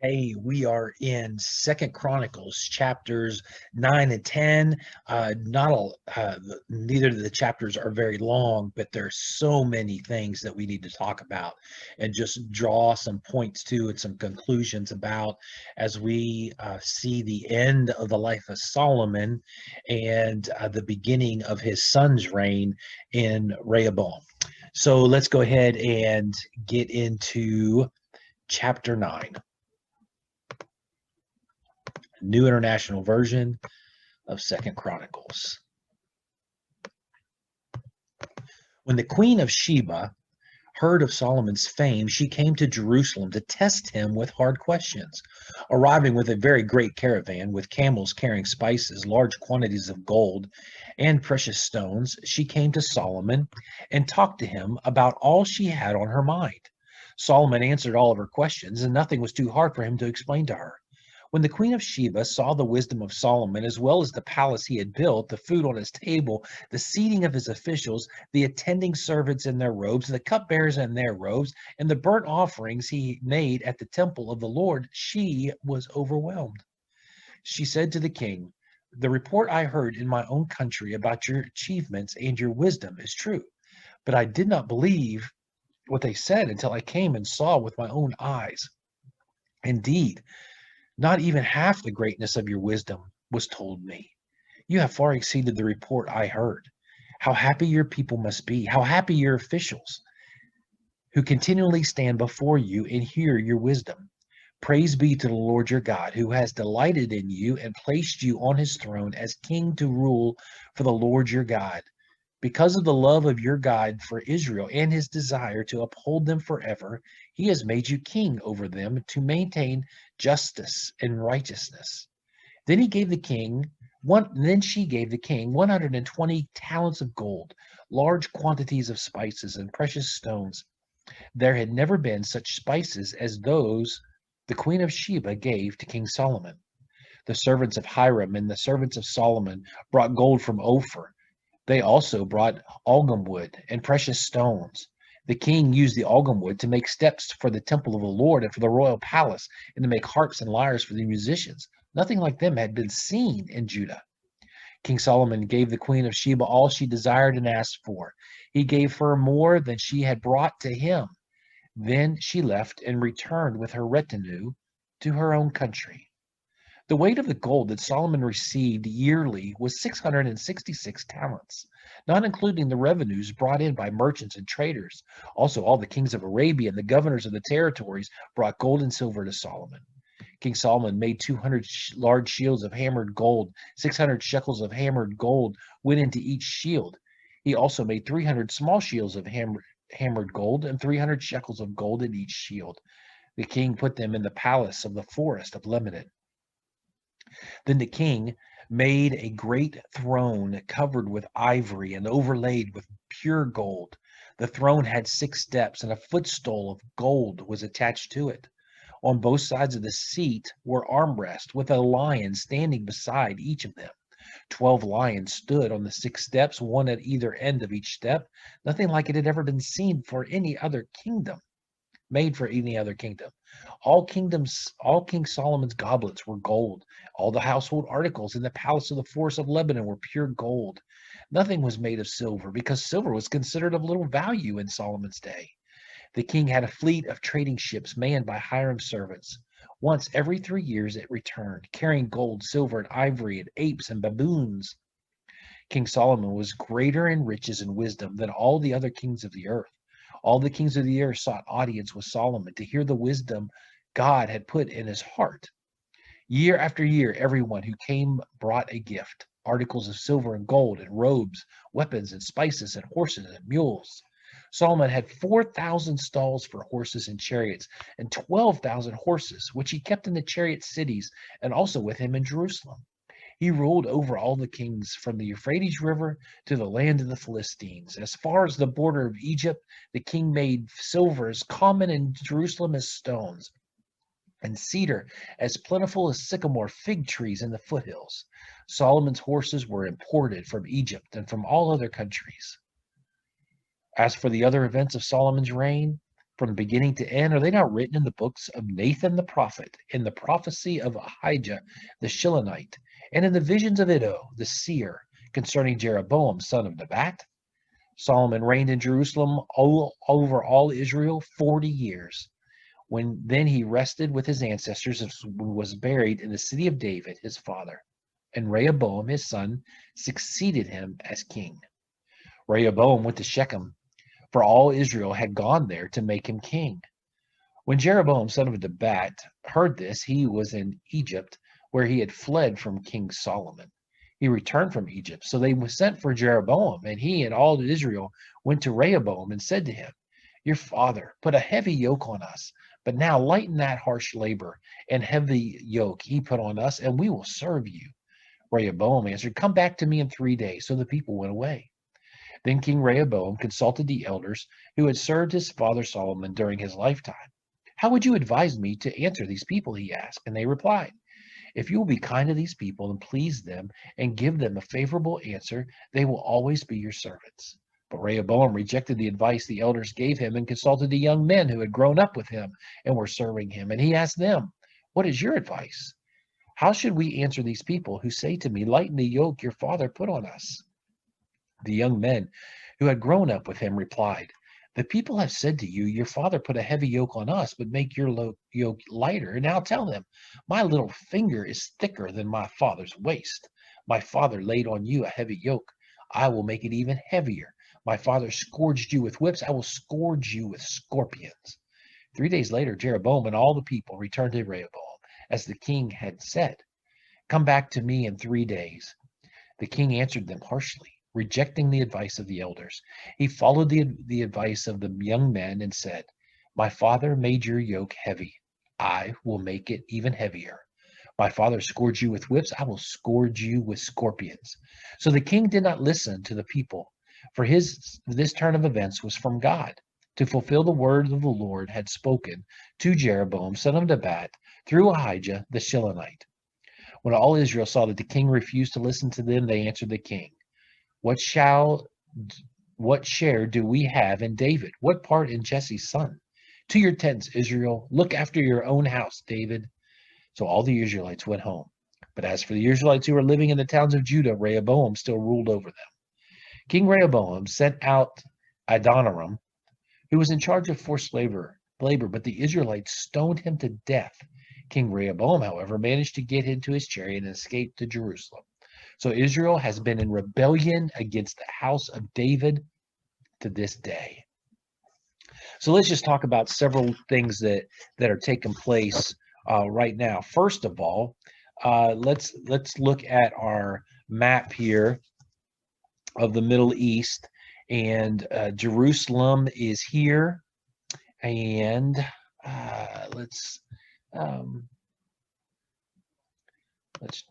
Hey, we are in Second Chronicles chapters 9 and 10. Not all, neither of the chapters are very long, but there's so many things that we need to talk about and just draw some points to and some conclusions about as we see the end of the life of Solomon and the beginning of his son's reign in Rehoboam. So let's go ahead and get into chapter 9. New International Version of Second Chronicles. When the Queen of Sheba heard of Solomon's fame, she came to Jerusalem to test him with hard questions. Arriving with a very great caravan with camels carrying spices, large quantities of gold, and precious stones, she came to Solomon and talked to him about all she had on her mind. Solomon answered all of her questions, and nothing was too hard for him to explain to her. When the Queen of Sheba saw the wisdom of Solomon, as well as the palace he had built, the food on his table, the seating of his officials, the attending servants in their robes, the cupbearers in their robes, and the burnt offerings he made at the temple of the Lord, she was overwhelmed. She said to the king, "The report I heard in my own country about your achievements and your wisdom is true, but I did not believe what they said until I came and saw with my own eyes. Indeed, not even half the greatness of your wisdom was told me. You have far exceeded the report I heard. How happy your people must be, how happy your officials who continually stand before you and hear your wisdom. Praise be to the Lord your God, who has delighted in you and placed you on his throne as king to rule for the Lord your God. Because of the love of your God for Israel and his desire to uphold them forever, he has made you king over them to maintain justice and righteousness." Then she gave the king 120 talents of gold, large quantities of spices and precious stones. There had never been such spices as those the Queen of Sheba gave to King Solomon. The servants of Hiram and the servants of Solomon brought gold from Ophir. They also brought algum wood and precious stones. The king used the algum wood to make steps for the temple of the Lord and for the royal palace, and to make harps and lyres for the musicians. Nothing like them had been seen in Judah. King Solomon gave the Queen of Sheba all she desired and asked for. He gave her more than she had brought to him. Then she left and returned with her retinue to her own country. The weight of the gold that Solomon received yearly was 666 talents, not including the revenues brought in by merchants and traders. Also, all the kings of Arabia and the governors of the territories brought gold and silver to Solomon. King Solomon made 200 large shields of hammered gold. 600 shekels of hammered gold went into each shield. He also made 300 small shields of hammered gold and 300 shekels of gold in each shield. The king put them in the palace of the forest of Lebanon. Then the king made a great throne covered with ivory and overlaid with pure gold. The throne had 6 steps, and a footstool of gold was attached to it. On both sides of the seat were armrests with a lion standing beside each of them. 12 lions stood on the 6 steps, one at either end of each step. Nothing like it had ever been seen for any other kingdom, made for any other kingdom. All King Solomon's goblets were gold. All the household articles in the palace of the forest of Lebanon were pure gold. Nothing was made of silver, because silver was considered of little value in Solomon's day. The king had a fleet of trading ships manned by Hiram servants. Once every 3 years it returned, carrying gold, silver, and ivory, and apes and baboons. King Solomon was greater in riches and wisdom than all the other kings of the earth. All the kings of the earth sought audience with Solomon to hear the wisdom God had put in his heart. Year after year, everyone who came brought a gift, articles of silver and gold, and robes, weapons, and spices, and horses and mules. Solomon had 4,000 stalls for horses and chariots, and 12,000 horses, which he kept in the chariot cities, and also with him in Jerusalem. He ruled over all the kings from the Euphrates River to the land of the Philistines. As far as the border of Egypt, the king made silver as common in Jerusalem as stones, and cedar as plentiful as sycamore fig trees in the foothills. Solomon's horses were imported from Egypt and from all other countries. As for the other events of Solomon's reign, from beginning to end? Are they not written in the books of Nathan the prophet, in the prophecy of Ahijah the Shilonite, and in the visions of Iddo the seer, concerning Jeroboam son of Nebat? Solomon reigned in Jerusalem over all Israel 40 years. Then he rested with his ancestors and was buried in the city of David, his father. And Rehoboam, his son, succeeded him as king. Rehoboam went to Shechem, for all Israel had gone there to make him king. When Jeroboam, son of Nebat, heard this, he was in Egypt, where he had fled from King Solomon. He returned from Egypt. So they sent for Jeroboam, and he and all Israel went to Rehoboam and said to him, "Your father put a heavy yoke on us, but now lighten that harsh labor and heavy yoke he put on us, and we will serve you." Rehoboam answered, "Come back to me in 3 days." So the people went away. Then King Rehoboam consulted the elders who had served his father Solomon during his lifetime. "How would you advise me to answer these people?" he asked. And they replied, "If you will be kind to these people and please them and give them a favorable answer, they will always be your servants." But Rehoboam rejected the advice the elders gave him and consulted the young men who had grown up with him and were serving him. And he asked them, "What is your advice? How should we answer these people who say to me, 'Lighten the yoke your father put on us'?" The young men who had grown up with him replied, "The people have said to you, 'Your father put a heavy yoke on us, but make your yoke lighter.' And now tell them, 'My little finger is thicker than my father's waist. My father laid on you a heavy yoke. I will make it even heavier. My father scourged you with whips. I will scourge you with scorpions." 3 days later, Jeroboam and all the people returned to Rehoboam, as the king had said. "Come back to me in 3 days." The king answered them harshly, rejecting the advice of the elders. He followed the advice of the young men and said, "My father made your yoke heavy. I will make it even heavier. My father scourged you with whips. I will scourge you with scorpions." So the king did not listen to the people, for this turn of events was from God, to fulfill the word of the Lord had spoken to Jeroboam, son of Nebat, through Ahijah the Shilonite. When all Israel saw that the king refused to listen to them, they answered the king, What share do we have in David? What part in Jesse's son? To your tents, Israel. Look after your own house, David." So all the Israelites went home. But as for the Israelites who were living in the towns of Judah, Rehoboam still ruled over them. King Rehoboam sent out Adoniram, who was in charge of forced labor, but the Israelites stoned him to death. King Rehoboam, however, managed to get into his chariot and escape to Jerusalem. So Israel has been in rebellion against the house of David to this day. So let's just talk about several things that are taking place right now. First of all, let's look at our map here of the Middle East, and Jerusalem is here, and let's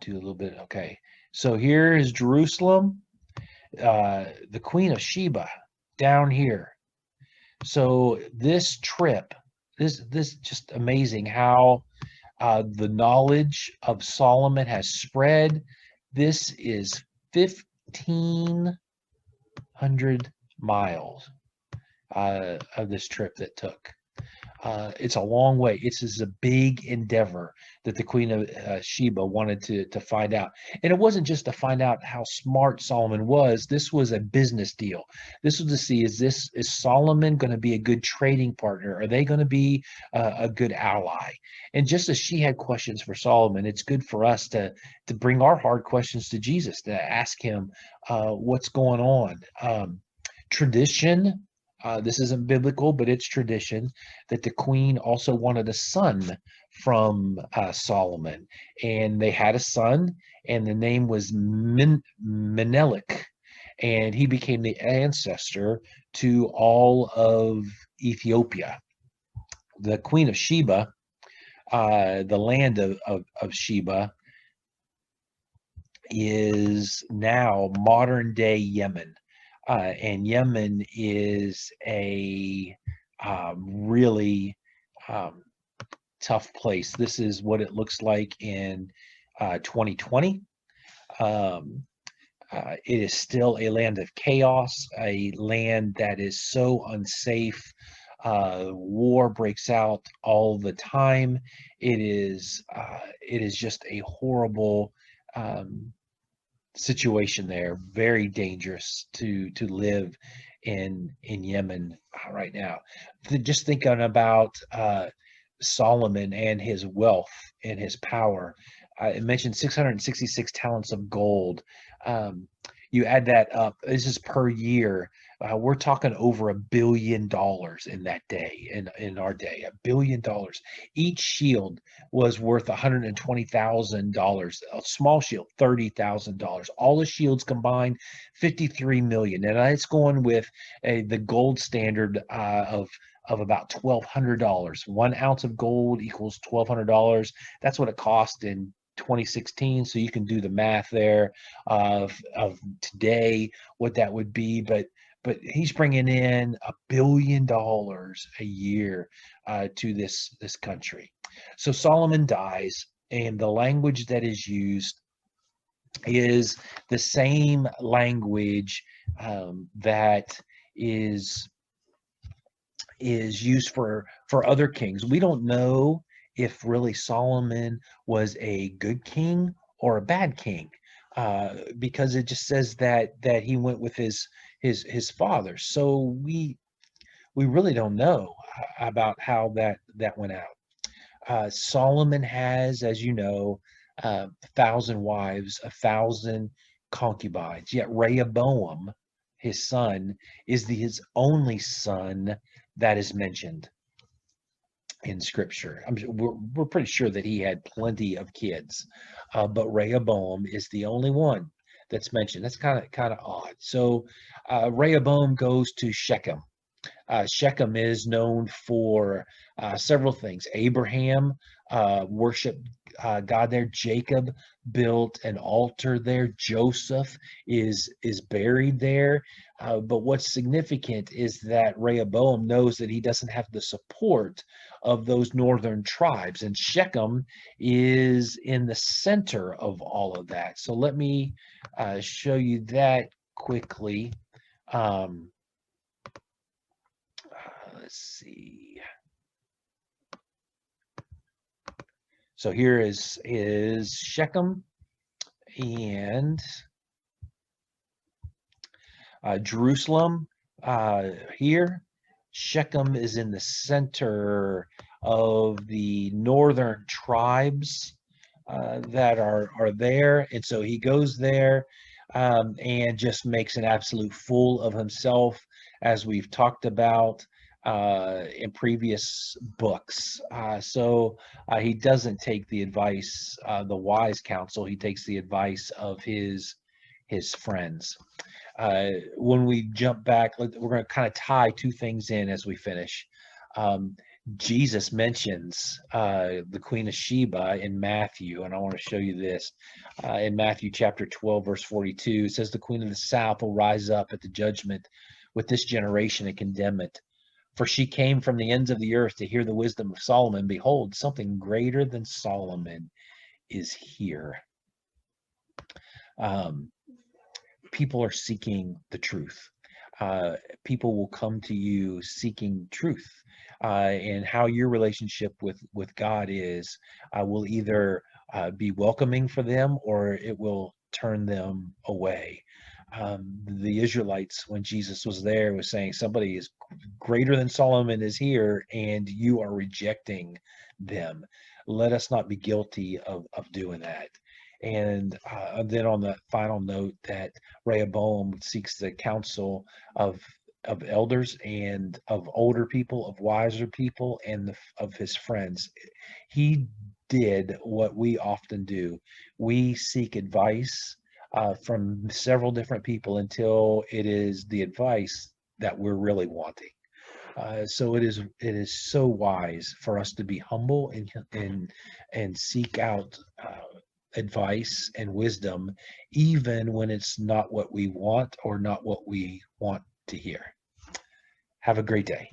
do a little bit. Okay, so here is Jerusalem, the Queen of Sheba down here. So this trip, this just amazing how the knowledge of Solomon has spread. This is 1,500 miles of this trip that took. It's a long way. It's just a big endeavor that the Queen of Sheba wanted to find out. And it wasn't just to find out how smart Solomon was. This was a business deal. This was to see, is Solomon going to be a good trading partner? Are they going to be a good ally? And just as she had questions for Solomon, it's good for us to bring our hard questions to Jesus, to ask him what's going on. Tradition. This isn't biblical, but it's tradition that the queen also wanted a son from Solomon. And they had a son, and the name was Menelik. And he became the ancestor to all of Ethiopia. The Queen of Sheba, the land of Sheba, is now modern day Yemen. And Yemen is a really tough place. This is what it looks like in 2020. It is still a land of chaos, a land that is so unsafe. War breaks out all the time. It is just a horrible situation there. Very dangerous to live in Yemen right now. Just thinking about Solomon and his wealth and his power. I mentioned 666 talents of gold. You add that up, this is per year. We're talking over $1 billion in that day, in our day, $1 billion. Each shield was worth $120,000. A small shield, $30,000. All the shields combined, 53 million. And that's going with the gold standard of about $1,200. 1 ounce of gold equals $1,200. That's what it cost in 2016. So you can do the math there of today, what that would be. But he's bringing in $1 billion a year to this country. So Solomon dies, and the language that is used is the same language that is used for other kings. We don't know if really Solomon was a good king or a bad king, because it just says that he went with his father. So we really don't know about how that went out. Solomon has, as you know, 1,000 wives, 1,000 concubines. Yet Rehoboam, his son, is his only son that is mentioned in Scripture. We're pretty sure that he had plenty of kids, but Rehoboam is the only one that's mentioned. That's kind of odd. So Rehoboam goes to Shechem. Shechem is known for several things. Abraham worshiped God there. Jacob built an altar there. Joseph is buried there. But what's significant is that Rehoboam knows that he doesn't have the support of those northern tribes, and Shechem is in the center of all of that. So let me show you that quickly. Let's see. So here is Shechem, and Jerusalem here. Shechem is in the center of the northern tribes that are there, and so he goes there and just makes an absolute fool of himself, as we've talked about in previous books. So he doesn't take the advice, the wise counsel. He takes the advice of his friends. When we jump back, we're going to kind of tie two things in as we finish. Jesus mentions the Queen of Sheba in Matthew, and I want to show you this. In Matthew chapter 12, verse 42, it says, "The Queen of the South will rise up at the judgment with this generation and condemn it. For she came from the ends of the earth to hear the wisdom of Solomon. Behold, something greater than Solomon is here." People are seeking the truth. People will come to you seeking truth, and how your relationship with God is will either be welcoming for them, or it will turn them away. The Israelites, when Jesus was there, was saying somebody is greater than Solomon is here, and you are rejecting them. Let us not be guilty of doing that. And then on the final note, that Rehoboam seeks the counsel of elders and of older people, of wiser people, and of his friends. He did what we often do. We seek advice from several different people until it is the advice that we're really wanting. So it is so wise for us to be humble and seek out advice and wisdom, even when it's not what we want or not what we want to hear. Have a great day.